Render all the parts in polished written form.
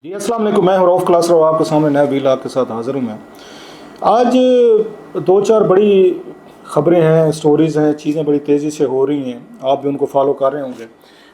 जी अस्सलाम वालेकुम। मैं रऊफ़ क्लास आपके सामने नया वीलॉग के साथ हाज़िर हूँ। मैं आज दो चार बड़ी ख़बरें हैं, स्टोरीज़ हैं, चीज़ें बड़ी तेज़ी से हो रही हैं, आप भी उनको फॉलो कर रहे होंगे।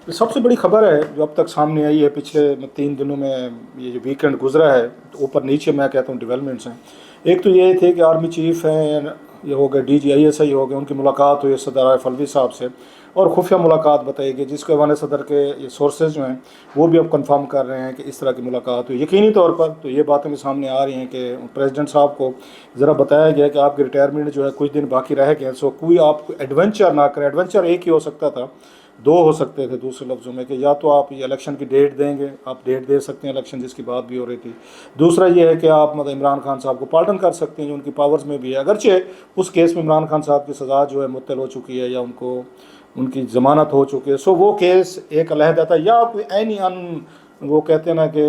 तो सबसे बड़ी ख़बर है जो अब तक सामने आई है पिछले 3 दिनों में, ये जो वीकेंड गुजरा है, तो ऊपर नीचे मैं कहता हूँ डेवलपमेंट्स हैं। एक तो ये थे कि आर्मी चीफ़ हैं, ये हो गए DGISI हो गए, उनकी मुलाकात हुई सदर आरिफ अलवी साहब से और खुफिया मुलाकात बताई गई, जिसके हवाले सदर के ये सोर्सेज जो हैं वो भी अब कंफर्म कर रहे हैं कि इस तरह की मुलाकात हुई। यकीनी तौर पर तो ये बातें भी सामने आ रही हैं कि प्रेसिडेंट साहब को ज़रा बताया गया कि आपकी रिटायरमेंट जो है कुछ दिन बाकी रह गए हैं, सो कोई आप एडवेंचर ना करें। एडवेंचर एक ही हो सकता था, दो हो सकते थे दूसरे लफ्ज़ों में, कि या तो आप ये इलेक्शन की डेट देंगे, आप डेट दे सकते हैं इलेक्शन जिसकी बात भी हो रही थी। दूसरा ये है कि आप मतलब इमरान खान साहब को पार्डन कर सकते हैं, जो उनकी पावर्स में भी है, अगरचे उस केस में इमरान खान साहब की सज़ा जो है मुअत्तल हो चुकी है या उनको उनकी ज़मानत हो चुकी है। सो वो केस एक अलहदा था, या कोई ऐनी अन वो कहते हैं ना कि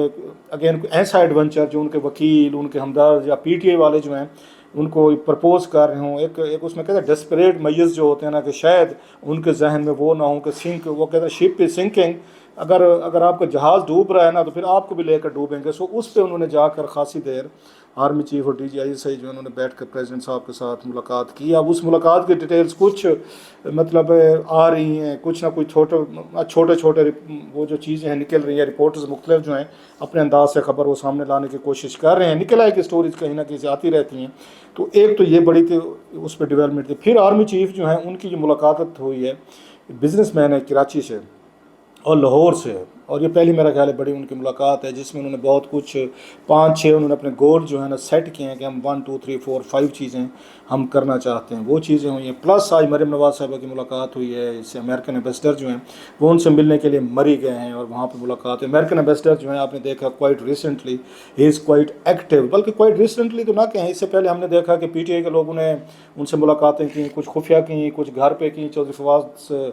अगेन ऐसा एडवेंचर जो उनके वकील, उनके हमदर्द या PTI वाले जो हैं उनको प्रपोज कर रहे हों, एक उसमें कहते हैं डेस्परेट मैयर्स जो होते हैं ना, कि शायद उनके जहन में वो ना हो कि सिंक, वो कहते हैं शिप इज सिंकिंग, अगर अगर आपका जहाज़ डूब रहा है ना तो फिर आपको भी लेकर डूबेंगे। सो उस पर उन्होंने जाकर खासी देर आर्मी चीफ और DGISI जो उन्होंने बैठ कर प्रेसिडेंट साहब के साथ मुलाकात की। अब उस मुलाकात की डिटेल्स कुछ मतलब आ रही हैं, कुछ ना कुछ छोटे छोटे वो जो चीज़ें हैं निकल रही हैं, रिपोर्टर्स मुख्तलिफ जो हैं अपने अंदाज से ख़बर वो सामने लाने की कोशिश कर रहे हैं, निकल आए कि स्टोरीज कहीं ना कहीं से आती रहती हैं। तो एक तो ये बड़ी थी, उस पर डेवलपमेंट थी। फिर आर्मी चीफ जो है उनकी जो मुलाकात हुई है बिजनेस मैन है कराची से और लाहौर से, और ये पहली मेरा ख्याल है बड़ी उनकी मुलाकात है जिसमें उन्होंने बहुत कुछ 5-6 उन्होंने अपने गोल जो है ना सेट किए हैं कि हम 1 2 3 4 5 चीज़ें हम करना चाहते हैं, वो चीज़ें हुई हैं। प्लस आज मरीम नवाज साहबा की मुलाकात हुई है, इससे अमेरिकन एम्बेसडर जो हैं वो उनसे मिलने के लिए मरी गए हैं और वहाँ पर मुलाकात है। अमेरिकन एम्बेसडर जो हैं आपने देखा quite recently he is quite active, बल्कि क्वाइट रिसेंटली तो ना कहें, इससे पहले हमने देखा कि PTI के लोगों ने उनसे मुलाकातें की, कुछ खुफिया की, कुछ घर पे की। चौधरी फवाद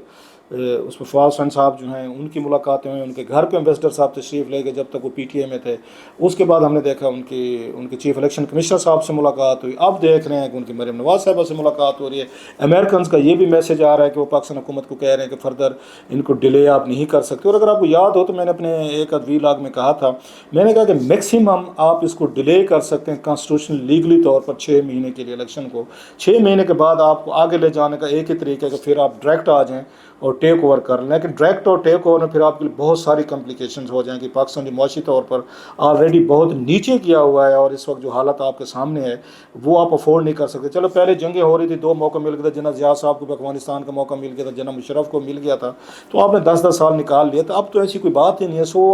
उसमें फवाद खान साहब जो हैं उनकी मुलाकातें हुई, उनके घर पे एम्बेसडर साहब तशरीफ़ ले गए जब तक वो PTI में थे। उसके बाद हमने देखा उनके चीफ इलेक्शन कमिश्नर साहब से मुलाकात हुई। अब देख रहे हैं कि उनकी मरीम नवाज साहबा से मुलाकात हो रही है। अमेरिकन का ये भी मैसेज आ रहा है कि वो पाकिस्तान हुकूमत को कह रहे हैं कि फर्दर इनको डिले आप नहीं कर सकते। और अगर आपको याद हो तो मैंने अपने एक वीलॉग में कहा था, मैंने कहा कि मैक्सिमम आप इसको डिले कर सकते हैं कॉन्स्टिट्यूशनल लीगली तौर पर 6 महीने के लिए इलेक्शन को। 6 महीने के बाद आपको आगे ले जाने का एक ही तरीका है कि फिर आप डायरेक्ट आ जाएँ और टेक ओवर कर लें। लेकिन डायरेक्ट और टेक ओवर में फिर आपके लिए बहुत सारी कम्प्लिकेशंस हो जाएंगी। पाकिस्तान माशी तौर पर ऑलरेडी बहुत नीचे किया हुआ है और इस वक्त जो हालत आपके सामने है वो आप अफोर्ड नहीं कर सकते। चलो पहले जंगें हो रही थी, 2 मौका मिल गया था, जना ज़िया साहब को अफगानिस्तान का मौका मिल गया था, जना मुशर्रफ को मिल गया था, तो आपने 10-10 साल निकाल लिया था। अब तो ऐसी कोई बात ही नहीं है। सो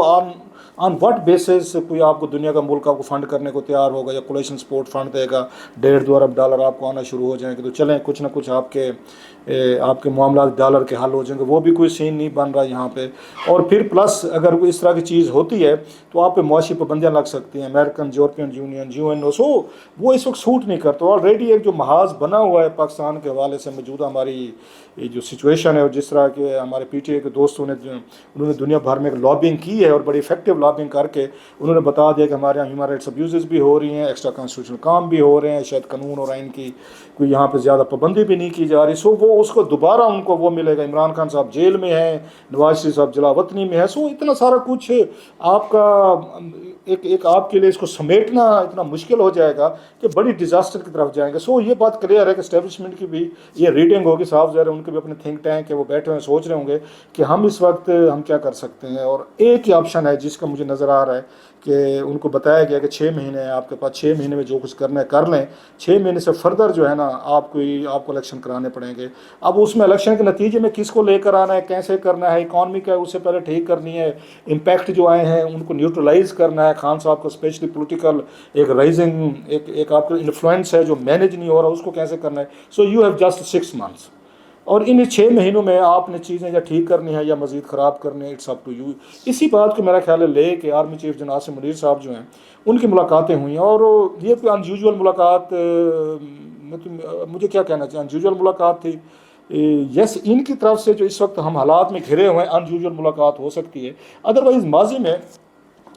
ऑन व्हाट बेसिस कोई आपको दुनिया का मुल्क आपको फ़ंड करने को तैयार होगा या कोलेशन सपोर्ट फ़ंड देगा, $1.5-2 अरब डॉलर आपको आना शुरू हो जाएंगे, तो चलें कुछ ना कुछ आपके मामला डॉलर के हल हो जाएंगे। वो भी कोई सीन नहीं बन रहा यहाँ पे। और फिर प्लस अगर कोई इस तरह की चीज़ होती है तो आप पे मुआशी पाबंदियाँ लग सकती हैं, अमेरिकन, यूरोपियन यूनियन, UNO। सो वो इस वक्त सूट नहीं करता। ऑलरेडी एक जो महाज बना हुआ है पाकिस्तान के हवाले से मौजूदा हमारी ये जो सिचुएशन है, और जिस तरह के हमारे PTI के दोस्तों ने उन्होंने दुनिया भर में लॉबिंग की है और बड़ी इफेक्टिव लॉबिंग करके उन्होंने बता दिया कि हमारे यहाँ ह्यूमन राइट्स अब्यूज़ भी हो रही हैं, एक्स्ट्रा कॉन्स्टिट्यूशनल काम भी हो रहे हैं, शायद कानून और आइन की कोई यहाँ पे ज़्यादा पाबंदी भी नहीं की जा रही। सो वो उसको दोबारा उनको वो मिलेगा। इमरान खान साहब जेल में हैं, नवाज शरीफ साहब जलावतनी में है। सो इतना सारा कुछ आपका एक आपके लिए इसको समेटना इतना मुश्किल हो जाएगा कि बड़ी डिज़ास्टर की तरफ जाएंगे। सो ये बात क्लियर है कि एस्टेब्लिशमेंट की भी ये रीडिंग होगी, साफ ज़ाहिर है उनके भी अपने थिंक टैंक है, वो बैठे हुए सोच रहे होंगे कि हम इस वक्त हम क्या कर सकते हैं। और एक ही ऑप्शन है जिसका मुझे नज़र आ रहा है कि उनको बताया गया कि 6 महीने हैं आपके पास, 6 महीने में जो कुछ करना है कर लें, 6 महीने से फर्दर जो है ना आपको इलेक्शन कराने पड़ेंगे। अब उसमें इलेक्शन के नतीजे में किसको लेकर आना है, कैसे करना है, इकॉनमी क्या है उससे पहले ठीक करनी है, इम्पैक्ट जो आए हैं उनको न्यूट्रलाइज करना है। खान साहब को स्पेशली पॉलिटिकल एक राइजिंग एक आपका इन्फ्लुएंस है जो मैनेज नहीं हो रहा, उसको कैसे करना है। So you have just 6 months, और इन 6 महीनों में आपने चीज़ें या ठीक करनी है या मज़ीद ख़राब करनी है, इट्स अप टू यू। इसी बात को मेरा ख्याल है ले कि आर्मी चीफ जनाब आसिम मुनीर साहब जो हैं उनकी मुलाकातें हुई हैं। और ये कोई अनयूजुअल मुलाकात, मुझे क्या कहना चाहिए, अनयूजुअल मुलाकात थी। यस, इनकी तरफ से जो इस वक्त हम हालात में घिरे हुए हैं, अनयूजुअल मुलाकात हो सकती है। अदरवाइज़ माजी में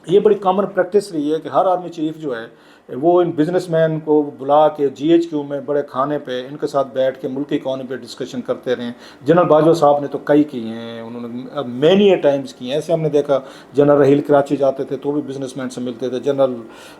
یہ بڑی کامن پریکٹس رہی ہے کہ ہر آرمی چیف جو ہے وہ ان بزنس مین کو بلا کے GHQ میں بڑے کھانے پہ ان کے ساتھ بیٹھ کے ملکی اکانومی پہ ڈسکشن کرتے رہے ہیں. جنرل باجوہ صاحب نے تو کئی کی ہیں، انہوں نے مینی اے ٹائمز کی ہیں. ایسے ہم نے دیکھا جنرل رحیل کراچی جاتے تھے تو بھی بزنس مین سے ملتے تھے. جنرل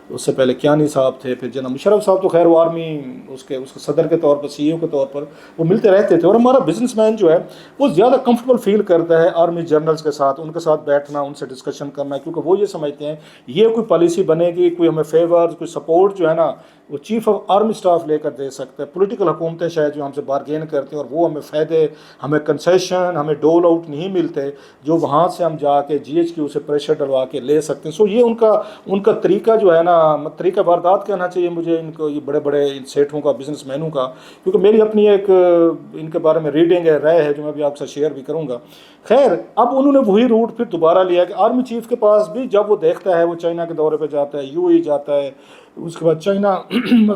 اس سے پہلے کیانی صاحب تھے، پھر جنرل مشرف صاحب تو خیر وہ آرمی اس کے صدر کے طور پر CEO کے طور پر وہ ملتے رہتے تھے. اور ہمارا بزنس مین جو ہے وہ زیادہ کمفرٹیبل فیل کرتا ہے آرمی جنرلز کے ساتھ، ان کے ساتھ بیٹھنا، ان سے ڈسکشن کرنا، کیونکہ وہ یہ سمجھتے ہیں یہ کوئی پالیسی بنے گی، کوئی ہمیں فیور، کوئی سپورٹ جو ہے نا وہ چیف آف آرمی اسٹاف لے کر دے سکتا ہے. پولیٹیکل حکومتیں شاید جو ہم سے بارگین کرتے ہیں اور وہ ہمیں فائدے، ہمیں کنسیشن، ہمیں ڈول آؤٹ نہیں ملتے جو وہاں سے ہم جا کے GHQ سے پریشر ڈلوا کے لے سکتے ہیں. سو یہ ان کا طریقہ جو ہے نا، طریقہ واردات کہنا چاہیے مجھے ان کو، یہ بڑے بڑے سیٹھوں کا، بزنس مینوں کا، کیونکہ میری اپنی ایک ان کے بارے میں ریڈنگ ہے، رائے ہے جو میں بھی آپ سے شیئر بھی کروں گا. خیر اب انہوں نے وہی روٹ پھر دوبارہ لیا کہ آرمی چیف کے پاس بھی جب وہ دیکھتا ہے، وہ چائنا کے دورے پہ جاتا ہے، UAE جاتا ہے، اس کے بعد چائنا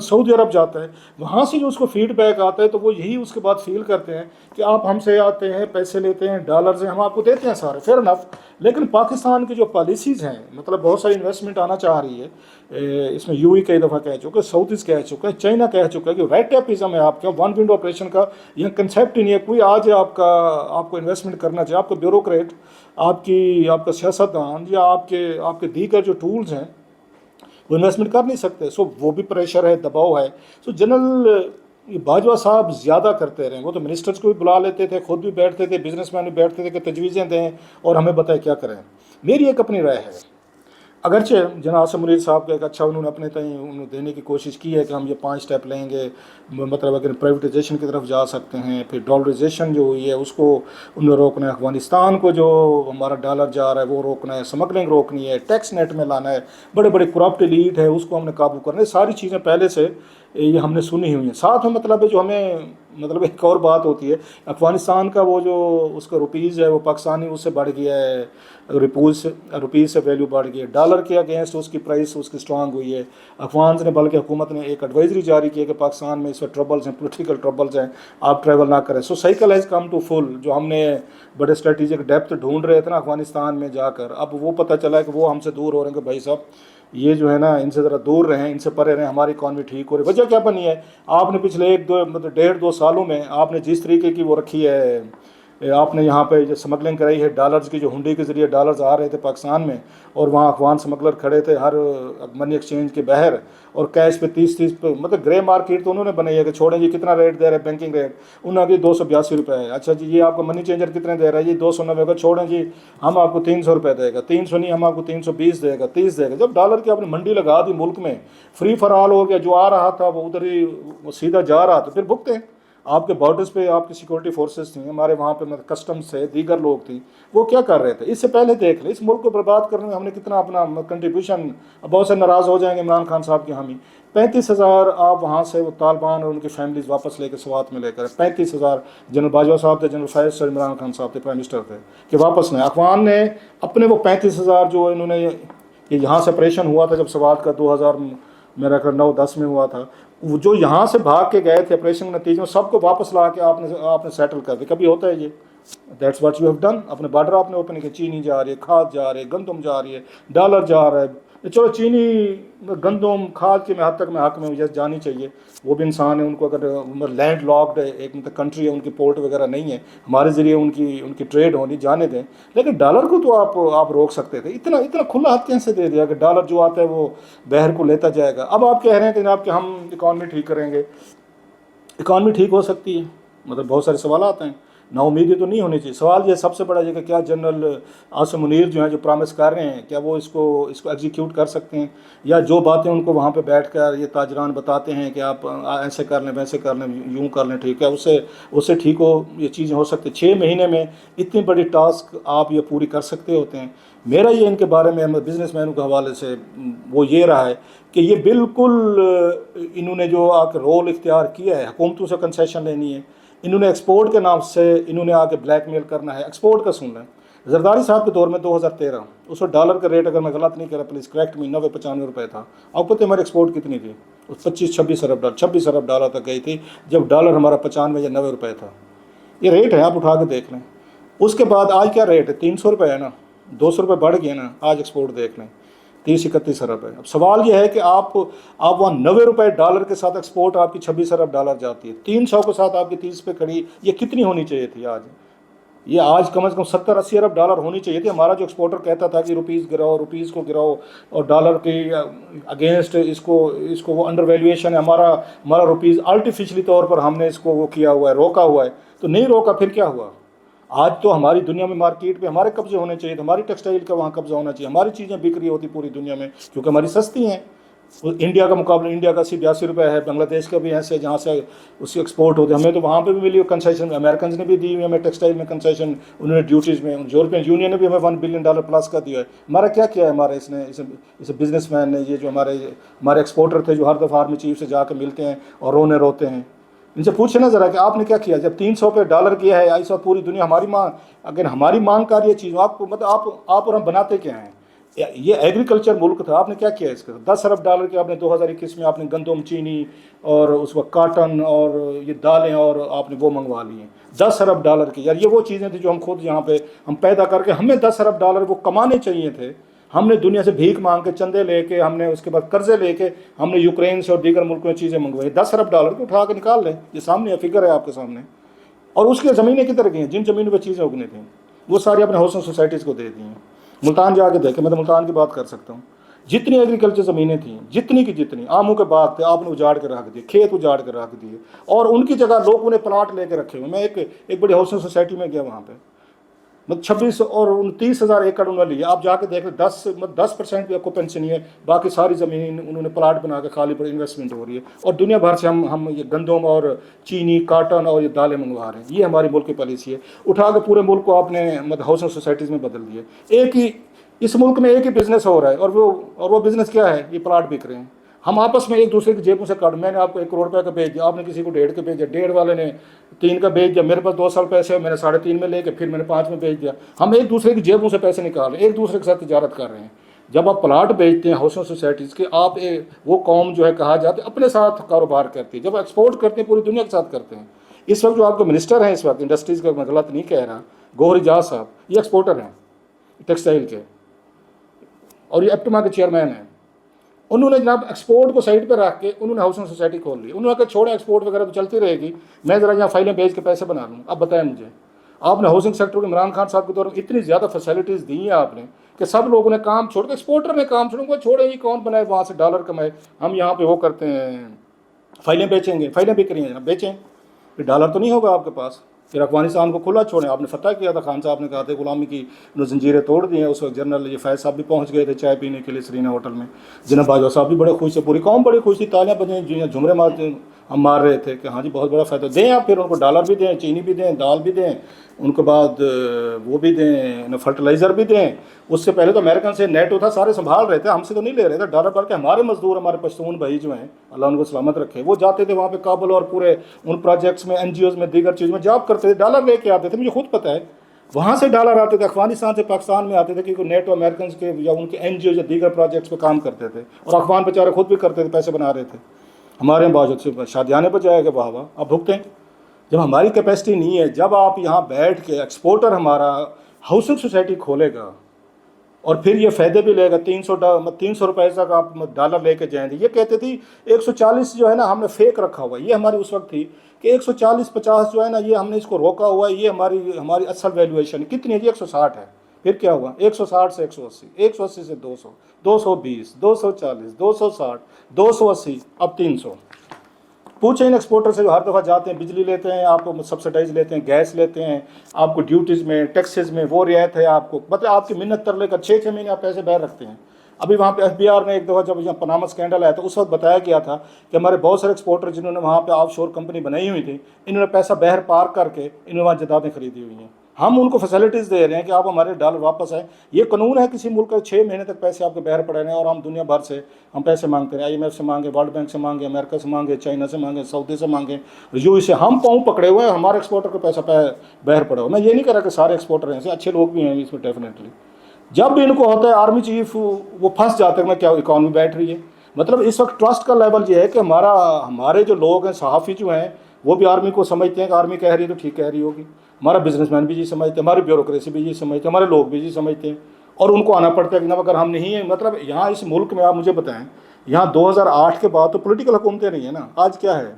سعودی عرب جاتا ہے، وہاں سے جو اس کو فیڈ بیک آتا ہے تو وہ یہی اس کے بعد فیل کرتے ہیں کہ آپ ہم سے آتے ہیں، پیسے لیتے ہیں، ڈالرز ہیں، ہم آپ کو دیتے ہیں سارے، فیئر انف. لیکن پاکستان کی جو پالیسیز ہیں، مطلب بہت ساری انویسٹمنٹ آنا چاہ رہی ہے، اس میں UAE کئی دفعہ کہہ چکا ہے، سعودیز کہہ چکا ہے، چائنا کہہ چکا ہے کہ رائٹ ٹیپزم ہے آپ کا، ون ونڈو آپریشن کا یہ کنسیپٹ ہی نہیں ہے. کوئی آج آپ کو انویسٹمنٹ کرنا چاہیے، آپ کو بیوروکریٹ، آپ کا سیاستدان یا آپ کے دیگر جو ٹولز ہیں وہ انویسٹمنٹ کر نہیں سکتے. سو وہ بھی پریشر ہے، دباؤ ہے. سو جنرل باجوہ صاحب زیادہ کرتے رہے، وہ تو منسٹرز کو بھی بلا لیتے تھے، خود بھی بیٹھتے تھے، بزنس مین بھی بیٹھتے تھے کہ تجویزیں دیں اور ہمیں بتائیں کیا کریں. میری ایک اپنی رائے ہے، اگرچہ جناب آصف منیر صاحب کا ایک اچھا انہوں نے اپنے تئیں انہوں دینے کی کوشش کی ہے کہ ہم یہ 5 اسٹیپ لیں گے، مطلب اگر پرائیویٹائزیشن کی طرف جا سکتے ہیں، پھر ڈالرائزیشن جو ہوئی ہے اس کو انہوں نے روکنا ہے، افغانستان کو جو ہمارا ڈالر جا رہا ہے وہ روکنا ہے، اسمگلنگ روکنی ہے، ٹیکس نیٹ میں لانا ہے، بڑے بڑے کرپٹ ایلیٹ ہے اس کو ہم نے قابو کرنا ہے. ساری چیزیں پہلے سے یہ ہم نے سنی ہوئی ہیں. ساتھ میں مطلب ہے جو ہمیں مطلب ایک اور بات ہوتی ہے، افغانستان کا وہ جو اس کا روپیز ہے وہ پاکستانی اس سے بڑھ گیا ہے، روپیز سے ویلیو بڑھ گئی ہے، ڈالر کے اگینسٹ اس کی پرائس اس کی سٹرانگ ہوئی ہے. افغانز نے بلکہ حکومت نے ایک ایڈوائزری جاری کی ہے کہ پاکستان میں اس وقت ٹربلز ہیں، پولیٹیکل ٹربلز ہیں، آپ ٹریول نہ کریں. سو cycle has come to fill. جو ہم نے بڑے اسٹریٹجک ڈیپتھ ڈھونڈ رہے تھے نا افغانستان میں جا کر، اب وہ پتہ چلا ہے کہ وہ ہم سے دور ہو رہے ہیں کہ بھائی صاحب یہ جو ہے نا ان سے ذرا دور رہیں، ان سے پرے رہیں، ہماری اکانومی ٹھیک ہو رہی ہے. وجہ کیا بنی ہے؟ آپ نے پچھلے ڈیڑھ دو سالوں میں آپ نے جس طریقے کی وہ رکھی ہے، آپ نے یہاں پہ جو سمگلنگ کرائی ہے ڈالرز کی، جو ہنڈی کے ذریعے ڈالرز آ رہے تھے پاکستان میں اور وہاں افغان سمگلر کھڑے تھے ہر منی ایکسچینج کے باہر اور کیش پہ 30 پہ، مطلب گرے مارکیٹ تو انہوں نے بنائی ہے کہ چھوڑیں جی کتنا ریٹ دے رہے ہیں بینکنگ ریٹ، انہوں نے 282 روپے ہے. اچھا جی یہ آپ کو منی چینجر کتنے دے رہا ہے جی 290 کا، چھوڑیں جی ہم آپ کو 300 روپے دے گا، 300 نہیں ہم آپ کو 320 دے گا، 30 دے گا. جب ڈالر کی آپ نے منڈی لگا دی ملک میں، فری فار آل ہو گیا، جو آ رہا تھا وہ ادھر ہی وہ سیدھا جا رہا تھا. پھر بھگتے ہیں آپ کے بارڈرز پہ، آپ کی سیکورٹی فورسز تھیں، ہمارے وہاں پہ کسٹمز تھے، دیگر لوگ تھیں، وہ کیا کر رہے تھے؟ اس سے پہلے دیکھ لیں اس ملک کو برباد کرنے میں ہم نے کتنا اپنا کنٹریبیوشن. بہت سے ناراض ہو جائیں گے عمران خان صاحب کی حامی، 35,000 آپ وہاں سے وہ طالبان اور ان کی فیملیز واپس لے کے سوات میں لے کر 35,000 جنرل باجوہ صاحب تھے، جنرل فیض سر، عمران خان صاحب تھے پرائم منسٹر تھے کہ واپس لیں. افغان نے اپنے وہ 35,000 جو انہوں نے یہاں سے آپریشن ہوا تھا جب سوات کا 2000 میرا خیال 9-10 میں ہوا تھا، وہ جو یہاں سے بھاگ کے گئے تھے آپریشن کے نتیجے میں سب کو واپس لا کے آپ نے سیٹل کر دیا. کبھی ہوتا ہے یہ؟ That's what you have done. اپنے بارڈر آپ نے اوپن کیا، چینی جا رہی ہے، کھاد جا رہی ہے، گندم جا رہی ہے، ڈالر جا رہا ہے. چلو چینی گندم کھاد کے میں حد تک میں حق میں جانی چاہیے، وہ بھی انسان ہے، ان کو اگر لینڈ لاکڈ ہے ایک کنٹری ہے، ان کی پورٹ وغیرہ نہیں ہے، ہمارے ذریعے ان کی ٹریڈ ہونی، جانے دیں. لیکن ڈالر کو تو آپ روک سکتے تھے. اتنا کھلا ہاتھ کیسے دے دیا کہ ڈالر جو آتا ہے وہ بحر کو لیتا جائے گا. اب آپ کہہ رہے ہیں کہ جناب کہ ہم اکانومی ٹھیک کریں گے. اکانومی ٹھیک ہو سکتی ہے، مطلب بہت سارے سوالات ہیں، نا امیدی تو نہیں ہونی چاہیے. سوال یہ سب سے بڑا یہ کہ کیا جنرل آصف منیر جو ہیں جو پرامس کر رہے ہیں کیا وہ اس کو ایگزیکیوٹ کر سکتے ہیں، یا جو باتیں ان کو وہاں پہ بیٹھ کر یہ تاجران بتاتے ہیں کہ آپ ایسے کر لیں ویسے کر لیں یوں کر لیں، ٹھیک ہے اس سے ٹھیک ہو یہ چیزیں ہو سکتی. 6 مہینے میں اتنی بڑی ٹاسک آپ یہ پوری کر سکتے ہوتے ہیں. میرا یہ ان کے بارے میں بزنس مینوں کے حوالے سے وہ یہ رہا ہے کہ یہ بالکل انہوں نے جو آ کے رول اختیار کیا ہے، حکومتوں سے کنسیشن لینی ہے، انہوں نے ایکسپورٹ کے نام سے انہوں نے آ کے بلیک میل کرنا ہے. ایکسپورٹ کا سن لیں، زرداری صاحب کے دور میں 2013 اس وقت ڈالر کا ریٹ اگر میں غلط نہیں کر رہا پلیز کریکٹ می 90-95 روپے تھا. آپ پتہ ہماری ایکسپورٹ کتنی تھی؟ 25-26 ارب ڈالر تک گئی تھی جب ڈالر ہمارا 95 یا 90 روپے تھا. یہ ریٹ ہے، آپ اٹھا کے دیکھ لیں. اس کے بعد آج کیا ریٹ ہے؟ 300 روپے ہے نا، 200 روپے بڑھ گئے نا. آج ایکسپورٹ دیکھ لیں. 30-31 अरब है। अब सवाल ये है कि आप वहाँ 90 रुपये डॉलर के साथ एक्सपोर्ट आपकी 26 अरब डॉलर जाती है, 300 के साथ आपकी 30 पे खड़ी, ये कितनी होनी चाहिए थी आज? ये आज कम से कम 70-80 अरब डॉलर होनी चाहिए थी। हमारा जो एक्सपोर्टर कहता था कि रुपीज़ गिराओ, रुपीज़ को गिराओ, और डॉलर के अगेंस्ट इसको वो अंडर वैल्यूएशन है, हमारा रुपीज़ आर्टिफिशली तौर पर हमने इसको वो किया हुआ है, रोका हुआ है। तो नहीं रोका, फिर क्या हुआ? आज तो हमारी दुनिया में मार्केट पे हमारे कब्जे होने चाहिए, हमारी टेक्सटाइल का वहाँ कब्जा होना चाहिए, हमारी चीज़ें बिक रही होती पूरी दुनिया में, क्योंकि हमारी सस्ती हैं। इंडिया का मुकाबला, इंडिया का 80-82 रुपये है, बांग्लादेश का भी ऐसे जहाँ से उसकी एक्सपोर्ट होते हैं, हमें तो वहाँ पे भी मिली कंसेशन, अमेरिकन ने भी दी हुई हमें टेक्सटाइल में कंसेशन, उन्होंने ड्यूटीज़ में, यूरोपियन यूनियन ने भी हमें $1 बिलियन प्लस का दिया है। हमारा क्या किया है हमारे इस बिजनेसमैन ने, ये जो हमारे एक्सपोर्टर थे, जो हर दफ़ा आर्मी चीफ से जाकर मिलते हैं और रोते हैं, इनसे पूछे ना ज़रा कि आपने क्या किया जब 300 पे डॉलर किया है, ऐसा पूरी दुनिया हमारी मांग, अगर हमारी मांग का ये चीज़ आपको मतलब आप और हम बनाते क्या हैं? ये एग्रीकल्चर मुल्क था, आपने क्या किया इसका? 10 अरब डॉलर के आपने 2021 में आपने गंदम, चीनी और उस वक्त काटन और ये दालें और आपने वो मंगवा ली हैं 10 अरब डॉलर की। यार ये वो चीज़ें थी जो हम खुद यहाँ पे हम पैदा करके, हमें 10 अरब डॉलर वो कमाने चाहिए थे। हमने दुनिया से भीख मांग के, चंदे लेके, हमने उसके बाद कर्जे लेके हमने यूक्रेन से और दीगर मुल्कों में चीज़ें मंगवाई। 10 अरब डॉलर को उठा के निकाल लें, ये सामने फिगर है आपके सामने। और उसकी ज़मीनें किधर गई हैं? जिन ज़मीनों पर चीज़ें उगनी थी वो सारी अपने हाउसिंग सोसाइटीज़ को दे दी हैं। मुल्तान जाके देखें, मैं तो मुल्तान की बात कर सकता हूँ, जितनी एग्रीकल्चर ज़मीनें थी, जितनी की जितनी आमों के बाग थे, आपने उजाड़ के रख दिए, खेत उजाड़ के रख दिए, और उनकी जगह लोगों ने प्लाट लेके रखे हुए। मैं एक बड़ी हाउसिंग सोसाइटी में गया, वहाँ पे मतलब 26 और 29,000 एकड़ उन्होंने लिया। आप जाके देख लें, 10% भी आपको पेंशन नहीं है, बाकी सारी ज़मीन उन्होंने प्लाट बना के खाली पर इन्वेस्टमेंट हो रही है। और दुनिया भर से हम ये गंदम और चीनी, काटन और ये दालें मंगवा रहे हैं। ये हमारी मुल्क की पॉलिसी है। उठा के पूरे मुल्क को आपने मतलब हाउसिंग सोसाइटीज़ में बदल दिए। इस मुल्क में एक ही बिज़नेस हो रहा है, और वो बिज़नेस क्या है? ये प्लाट बिक रहे हैं। हम आपस में एक दूसरे की जेबों से काट, मैंने आपको 1 करोड़ रुपये का भेज दिया, आपने किसी को 1.5 का भेज दिया, 1.5 वाले ने 3 का भेज दिया, मेरे पास 2 साल पैसे है, मैंने 3.5 में लेके फिर मैंने 5 में भेज दिया। हम एक दूसरे की जेबों से पैसे निकाल रहे हैं, एक दूसरे के साथ तिजारत कर रहे हैं। जब आप प्लाट बेचते हैं हाउसिंग सोसाइटीज़ के, आप वो कौम जो है कहा जाता है अपने साथ कारोबार करती है। जब एक्सपोर्ट करते हैं पूरी दुनिया के साथ करते हैं। इस वक्त जो आपके मिनिस्टर हैं इस वक्त इंडस्ट्रीज़ का, मैं गलत नहीं कह रहा, गौहर एजाज साहब, ये एक्सपोर्टर हैं टेक्सटाइल के, और ये एप्टमा के चेयरमैन हैं। उन्होंने जनाब एक्सपोर्ट को साइड पर रख के उन्होंने हाउसिंग सोसाइटी खोल ली। उन्होंने कहा छोड़े, एक्सपोर्ट वगैरह तो चलती रहेगी, मैं ज़रा यहाँ फाइलें भेज के पैसे बना लूँ। अब बताएं मुझे, आपने हाउसिंग सेक्टर को इमरान खान साहब के दौर में इतनी ज़्यादा फैसिलिटीज़ दी हैं आपने कि सब लोगों ने काम छोड़ के, एक्सपोर्टर ने काम छोड़, छोड़े ये कौन बनाए, वहाँ से डॉलर कमाए, हम यहाँ पे वो करते हैं, फाइलें बेचेंगे, फाइलें बिक रही हैं जनाब, बेचें, फिर डॉलर तो नहीं होगा आपके पास। फिर अफगानिस्तान को खुला छोड़ें, आपने फतह किया था, खान साहब ने कहा था गुलामी की जंजीरें तोड़ दी हैं। उस वक्त जनरल ये फैज़ साहब भी पहुंच गए थे चाय पीने के लिए सरीना होटल में, जिन्हें बाजवा साहब भी बड़े खुश थे, पूरी कौम बड़ी खुश थी, तालियां बजें, जो झुमरे मारते हम मार रहे थे कि हाँ जी बहुत बड़ा फ़ायदा दें आप। फिर उनको डॉलर भी दें, चीनी भी दें, दाल भी दें, उनके बाद वो भी दें, फर्टिलाइज़र भी दें। उससे पहले तो अमेरिकन से नेटो था, सारे संभाल रहे थे, हमसे तो नहीं ले रहे थे डॉलर करके। हमारे मजदूर, हमारे पश्तून भाई जो हैं, अल्लाह उनको सलामत रखे, वो जाते थे वहाँ पे काबुल और पूरे उन प्रोजेक्ट्स में, NGOs में, दीगर चीज़ में जॉब करते थे, डॉलर लेके आते थे। मुझे खुद पता है वहाँ से डॉलर आते थे, अफगानिस्तान से पाकिस्तान में आते थे, क्योंकि नेटो अमेरिकन के या उनके NGOs या दीगर प्रोजेक्ट्स पर काम करते थे, और अफगान बेचारे खुद भी करते थे, पैसे बना रहे थे। हमारे बावजूद से शादियाने पर जाएगा, वाह वाह, अब भुगतें। जब हमारी कैपेसिटी नहीं है, जब आप यहाँ बैठ के एक्सपोर्टर हमारा हाउसिंग सोसाइटी खोलेगा और फिर ये फ़ायदे भी लेगा, 300 रुपये तक आप डॉलर लेके जाएंगे। ये कहते थी 140 जो है ना हमने फेक रखा हुआ है, ये हमारी उस वक्त थी कि 140-50 जो है ना, ये हमने इसको रोका हुआ है, ये हमारी असल वैल्यूएशन कितनी है जी? 160 है। फिर क्या हुआ? 160 से 180, 180 से 200, 220, 240, 260, 280, अब 300। पूछे इन एक्सपोर्टर से जो हर दफ़ा जाते हैं, बिजली लेते हैं, आपको सब्सिडाइज लेते हैं, गैस लेते हैं, आपको ड्यूटीज़ में, टैक्सेस में वो रियायत है आपको, मतलब आपकी मिन्नत तरले का 6-6 महीने आप पैसे बाहर रखते हैं। अभी वहाँ पे FBR ने एक दफ़ा जब यहाँ पनामा स्कैंडल आया तो उस वक्त बताया गया था कि हमारे बहुत सारे एक्सपोर्टर जिन्होंने वहाँ पे ऑफशोर कंपनी बनाई हुई थी, इन्होंने पैसा बाहर पार करके इन्होंने वहाँ जदादें खरीदी हुई हैं। हम उनको फैसिलिटीज़ दे रहे हैं कि आप हमारे डॉलर वापस आए। ये कानून है किसी मुल्क का 6 महीने तक पैसे आपके बाहर पड़े रहे हैं, और हम दुनिया भर से हम पैसे मांगते हैं, IMF से मांगे, वर्ल्ड बैंक से मांगे, अमेरिका से मांगे, चाइना से मांगे, सऊदी से मांगे, यूएई से। हम पाँव पकड़े हुए हैं, हमारे एक्सपोर्टर का पैसा बाहर पड़ा हुआ। मैं ये नहीं कह रहा कि सारे एक्सपोर्टर हैं, अच्छे लोग भी हैं इसमें डेफिनेटली। जब भी इनको होता है आर्मी चीफ वो फंस जाते हैं, मैं क्या इकॉनमी बैठ रही है। मतलब इस वक्त ट्रस्ट का लेवल ये है कि हमारे जो लोग हैं, सहाफ़ी जो हैं, वो भी आर्मी को समझते हैं कि आर्मी कह रही है तो ठीक कह रही होगी। हमारा बिजनेसमैन भी जी समझते हैं, हमारी ब्यूरोक्रेसी भी जी समझते हैं, हमारे लोग भी जी समझते हैं। اور ان کو آنا پڑتا ہے کہ جناب اگر ہم نہیں ہیں، مطلب یہاں اس ملک میں آپ مجھے بتائیں، یہاں 2008 کے بعد تو پولیٹیکل حکومتیں نہیں ہیں نا. آج کیا ہے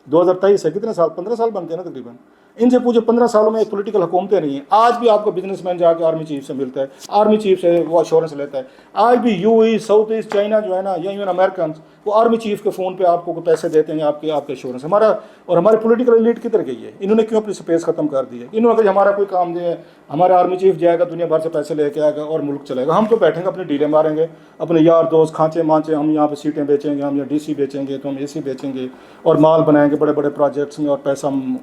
2023 ہے، کتنے سال، 15 سال بنتے ہیں نا تقریباً. ان سے پوچھے 15 سالوں میں پولیٹیکل حکومتیں نہیں ہیں. آج بھی آپ کو بزنس مین جا کے آرمی چیف سے ملتا ہے، آرمی چیف سے وہ ایشورنس لیتا ہے. آج بھی UAE, South East China جو ہے نا، یا ایون امریکنس، وہ آرمی چیف کے فون پہ آپ کو پیسے دیتے ہیں آپ کے ایشورنس. ہماری پولیٹیکل ایلیٹ کدھر گئی ہے؟ انہوں نے کیوں اپنی سپیس ختم کر دی ہے؟ انہوں نے اگر ہمارا کوئی کام دیا ہے، ہمارا آرمی چیف جائے گا دنیا بھر سے پیسے لے کے آئے گا اور ملک چلے گا. ہم تو بیٹھیں گے اپنے ڈیلے ماریں گے، اپنے یار دوست کھانچے مانچے، ہم یہاں پہ سیٹیں بیچیں گے، ہم یہاں ڈی سی بیچیں گے، تو ہم اے سی بیچیں گے اور مال بنائیں گے بڑے بڑے پروجیکٹس میں، اور پیسہ ہم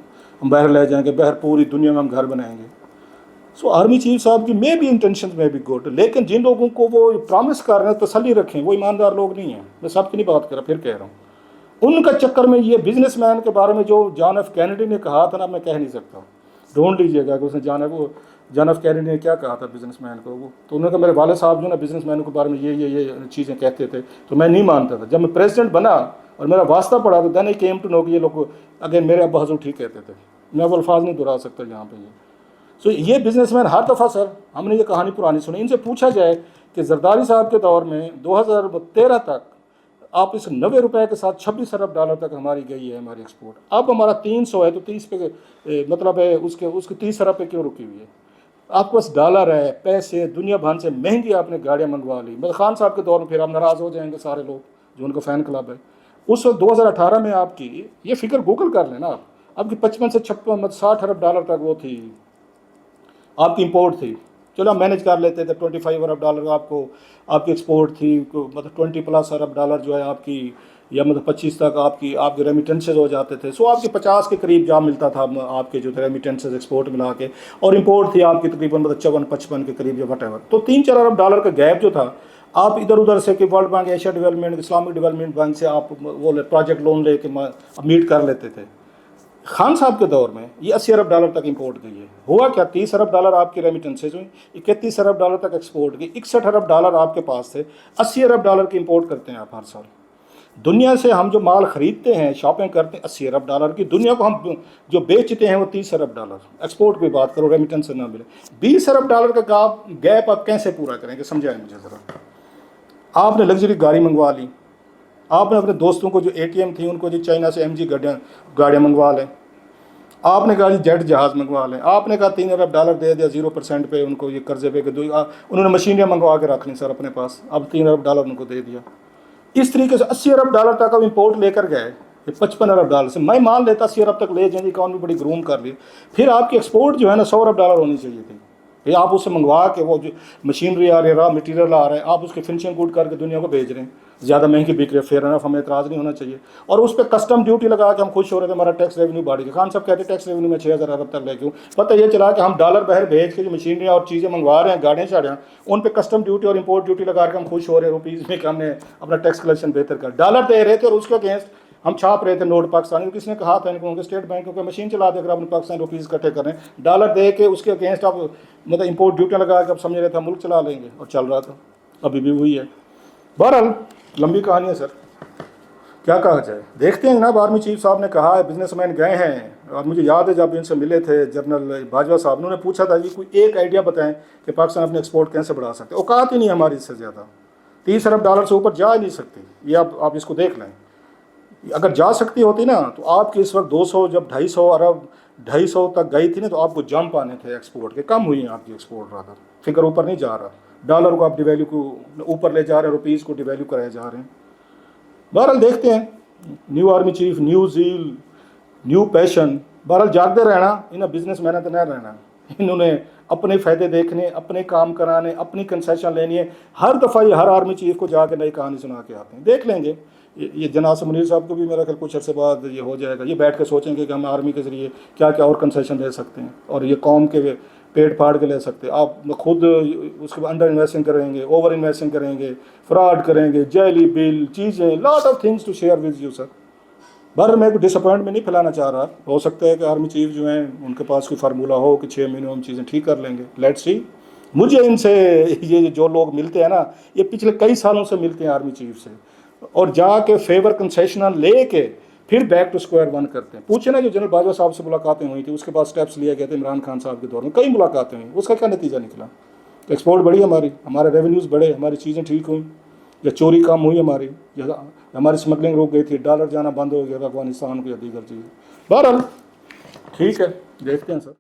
باہر لے جائیں گے، باہر پوری دنیا میں ہم گھر بنائیں گے. سو آرمی چیف صاحب کی مے بھی انٹینشن میں بھی گڈ، لیکن جن لوگوں کو وہ پرامس کر رہے ہیں تسلی رکھیں، وہ ایماندار لوگ نہیں ہیں. میں سب کی نہیں بات کر رہا، پھر کہہ رہا ہوں، ان کا چکر میں یہ بزنس مین کے بارے میں جو جان ایف کینیڈی نے کہا تھا نا، میں کہہ نہیں سکتا، ڈھونڈ لیجیے گا کہ اس نے جان ایف کینیڈی نے کیا کہا تھا بزنس مین کو. وہ تو انہوں نے کہا میرے والد صاحب جو نا بزنس مینوں کے بارے میں یہ چیزیں کہتے تھے، تو میں نہیں مانتا تھا. جب میں پریزیڈنٹ بنا اور میرا واسطہ پڑا تو دین آئی کیم ٹو نو کہ یہ لوگ اگین میرے ابا حضور ٹھیک کہتے تھے. میں وہ الفاظ نہیں دہرا سکتا یہاں پہ. سو یہ بزنس مین ہر دفعہ، سر ہم نے یہ کہانی پرانی سنی، ان سے پوچھا جائے کہ زرداری صاحب کے دور میں 2013 تک آپ اس 90 روپے کے ساتھ 26 ارب ڈالر تک ہماری گئی ہے ہماری ایکسپورٹ. اب ہمارا 300 ہے تو 30 پہ مطلب ہے اس کے 30 ارب پہ کیوں رکی ہوئی ہے؟ آپ کے پاس ڈالر ہے، پیسے، دنیا بھر سے مہنگی آپ نے گاڑیاں منگوا لی. مطلب خان صاحب کے دور میں پھر آپ ناراض ہو جائیں گے سارے لوگ جو ان کا فین کلب ہے. اس وقت 2018 میں آپ کی یہ فکر گوگل کر لینا، آپ کی 55 سے 60 ارب ڈالر تک وہ تھی آپ کی امپورٹ تھی. چلو ہم مینیج کر لیتے تھے. 25 ارب ڈالر آپ کی ایکسپورٹ تھی، مطلب 20+ ارب ڈالر جو ہے آپ کی، یا مطلب 25 تک آپ کی ریمیٹنسز ہو جاتے تھے. سو آپ کی 50 کے قریب جا ملتا تھا آپ کے جو تھے ریمیٹنسز ایکسپورٹ ملا کے، اور امپورٹ تھی آپ کی تقریباً مطلب 54-55 کے قریب، جو وٹ ایور. تو 3-4 ارب ڈالر کا گیپ جو تھا، آپ ادھر ادھر سے کہ world bank, Asia development, Islamic development bank سے آپ وہ پروجیکٹ لون لے کے میٹ کر لیتے تھے. خان صاحب کے دور میں یہ 80 ارب ڈالر تک امپورٹ گئی ہے. ہوا کیا، 30 ارب ڈالر آپ کی ریمیٹنسز ہوئی، 31 ارب ڈالر تک ایکسپورٹ گئی، 61 ارب ڈالر آپ کے پاس تھے. 80 ارب ڈالر کی امپورٹ کرتے ہیں آپ ہر سال. دنیا سے ہم جو مال خریدتے ہیں، شاپنگ کرتے ہیں 80 ارب ڈالر کی، دنیا کو ہم جو بیچتے ہیں وہ 30 ارب ڈالر. ایکسپورٹ کی بات کرو، ریمیٹنس سے نہ ملے. 20 ارب ڈالر کا گیپ آپ کیسے پورا کریں گے؟ سمجھائیں مجھے ذرا. آپ نے لگژری گاڑی منگوا لی، آپ نے اپنے دوستوں کو جو ATM تھی ان کو جی چائنا سے MG گاڑیاں منگوا لیں. آپ نے کہا جی جیٹ جہاز منگوا لیں. آپ نے کہا 3 ارب ڈالر دے دیا 0% پہ ان کو، یہ قرضے پہ کہ انہوں نے مشینیں منگوا کے رکھ لیں سر اپنے پاس. اب 3 ارب ڈالر ان کو دے دیا. اس طریقے سے 80 ارب ڈالر تک اب امپورٹ لے کر گئے. 55 ارب ڈالر سے میں مان لیتا 80 ارب تک لے جائیں، اکانومی بڑی گروم کر لی. پھر آپ کی ایکسپورٹ جو ہے نا 100 ارب ڈالر ہونی چاہیے تھی. پھر آپ اسے منگوا کے وہ جو مشینری آ رہی ہے، را مٹیریل آ رہا ہے، آپ اس کے فنشنگ گڈ کر کے دنیا کو بھیج رہے ہیں. زیادہ مہنگی بک رہے، فیئر انف، ہمیں اعتراض نہیں ہونا چاہیے. اور اس پہ کسٹم ڈیوٹی لگا کے ہم خوش ہو رہے تھے، ہمارا ٹیکس ریونیو بڑھ گیا. خان صاحب کہتے ہیں ٹیکس ریونیو میں 6000 ارب تک لے کے پتہ یہ چلا کہ ہم ڈالر باہر بھیج کے جو مشینری اور چیزیں منگوا رہے ہیں، گاڑیاں شاڑیاں، ان پہ کسٹم ڈیوٹی اور امپورٹ ڈیوٹی لگا کے ہم خوش ہو رہے ہیں روپیز میں کہ ہم نے اپنا ٹیکس کلیکشن بہتر کر. ڈالر دے رہے تھے اور اس کے اگینسٹ ہم چھاپ رہے تھے نوٹ پاکستانی. کس نے کہا تھا ان کو کہ اسٹیٹ بینک کو مشین چلا دے کر اپنے پاکستانی روپیز اکٹھے کر رہے ہیں، ڈالر دے کے اس کے اگینسٹ آپ مطلب امپورٹ ڈیوٹیاں لگا کے اب سمجھ رہے تھے ملک چلا لیں گے، اور چل رہا تھا. ابھی بھی وہی ہے. بہرحال لمبی کہانی ہے سر، کیا کہا جائے. دیکھتے ہیں جناب. آرمی چیف صاحب نے کہا ہے بزنس مین گئے ہیں، اور مجھے یاد ہے جب ان سے ملے تھے جنرل باجوہ صاحب، انہوں نے پوچھا تھا جی کوئی ایک آئیڈیا بتائیں کہ پاکستان اپنے ایکسپورٹ کیسے بڑھا سکتے. اوقات ہی نہیں ہماری اس سے زیادہ. 30 ارب ڈالر سے اوپر جا ہی نہیں سکتی. یہ آپ اس کو دیکھ لیں. اگر جا سکتی ہوتی نا تو آپ کی اس وقت 200 جب 250 ارب 250 تک گئی تھی نا، تو آپ کو جمپ آنے تھے ایکسپورٹ کے. کم ہوئی ہیں آپ کی ایکسپورٹ، رادر فگر اوپر نہیں جا رہا. ڈالر کو آپ ڈی ویلیو کو اوپر لے جا رہے ہیں، روپیز کو ڈی ویلیو کرائے جا رہے ہیں. بہرحال دیکھتے ہیں. نیو آرمی چیف، نیو زیل، نیو پیشن. بہرحال جاگتے رہنا. انہیں بزنس مین تو نہ رہنا. انہوں نے اپنے فائدے دیکھنے، اپنے کام کرانے، اپنی کنسیشن لینی ہے. ہر دفعہ یہ ہر آرمی چیف کو جا کے نئی کہانی سنا کے آتے ہیں. دیکھ لیں گے. یہ جناب منیر صاحب کو بھی میرا خیال کچھ عرصے بعد یہ ہو جائے گا. یہ بیٹھ کے سوچیں گے کہ ہم آرمی کے ذریعے کیا کیا اور کنسیشن دے سکتے ہیں، اور یہ قوم کے پیٹ پھاڑ کے لے سکتے ہیں. آپ خود اس کے انڈر انویسٹنگ کریں گے، اوور انویسٹنگ کریں گے، فراڈ کریں گے، جیلی بل چیزیں، lot of things to share with you sir. بہر میں کوئی ڈس اپوائنٹمنٹ نہیں پھیلانا چاہ رہا. ہو سکتا ہے کہ آرمی چیف جو ہیں ان کے پاس کوئی فارمولہ ہو کہ 6 مہینوں ہم چیزیں ٹھیک کر لیں گے. Let's see. مجھے ان سے یہ جو لوگ ملتے ہیں نا، یہ پچھلے کئی سالوں سے ملتے ہیں آرمی چیف سے، اور جا کے فیور کنسیشنل لے کے پھر بیک ٹو اسکوائر ون کرتے ہیں. پوچھیں نا جو جنرل باجوہ صاحب سے ملاقاتیں ہوئی تھیں، اس کے بعد اسٹیپس لیے گئے تھے عمران خان صاحب کے دور میں، کئی ملاقاتیں ہوئیں. اس کا کیا نتیجہ نکلا؟ ایکسپورٹ بڑھی ہمارے ریونیوز بڑھے, ہماری چیزیں ٹھیک ہوئیں, یا چوری کم ہوئی ہماری, یا ہماری اسمگلنگ روک گئی تھی, ڈالر جانا بند ہو گیا تھا افغانستان کو یا دیگر چیزیں. بہرحال ٹھیک ہے, دیکھتے ہیں سر.